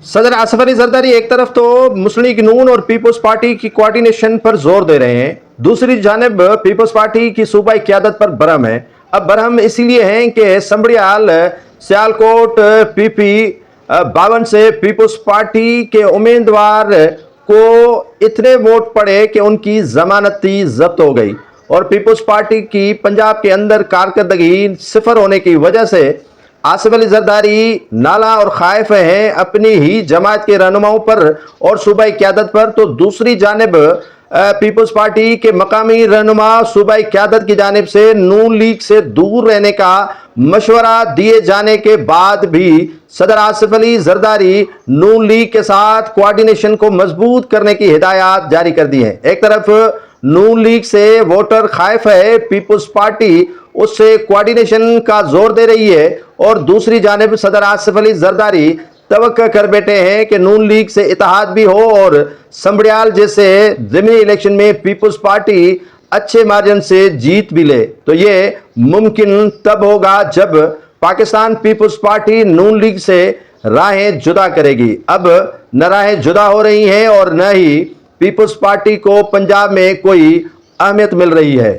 सदर आसिफ अली जरदारी एक तरफ तो मुस्लिम लीग नून और पीपल्स पार्टी की कोऑर्डिनेशन पर जोर दे रहे हैं, दूसरी जानिब पीपल्स पार्टी की सूबाई क़यादत पर बरहम है। अब बरहम इसीलिए हैं कि समड़ियाल सियालकोट पीपी 52 से पीपल्स पार्टी के उम्मीदवार को इतने वोट पड़े कि उनकी जमानती जब्त हो गई और पीपल्स पार्टी की पंजाब के अंदर कारकर्दगी सिफर होने की वजह से आसिफ अली जरदारी नाला और खाइफ हैं अपनी ही जमात के रहनुमाओं पर और सूबाई क़यादत पर। तो दूसरी जानिब पीपल्स पार्टी के मकामी रहनुमा सूबाई क़यादत की जानिब से नून लीग से दूर रहने का मशवरा दिए जाने के बाद भी सदर आसिफ अली जरदारी नून लीग के साथ कोऑर्डिनेशन को मजबूत करने की हिदायत जारी कर दी है। एक तरफ नून लीग से वोटर खाइफ है, पीपल्स पार्टी उससे कोऑर्डिनेशन का जोर दे रही है और दूसरी जानिब सदर आसिफ अली जरदारी तवक्को कर बैठे हैं कि नून लीग से इत्तेहाद भी हो और समड़ियाल जैसे ज़मीनी इलेक्शन में पीपल्स पार्टी अच्छे मार्जिन से जीत भी ले। तो ये मुमकिन तब होगा जब पाकिस्तान पीपल्स पार्टी नून लीग से राहें जुदा करेगी। अब न राहें जुदा हो रही हैं और न ही पीपल्स पार्टी को पंजाब में कोई अहमियत मिल रही है।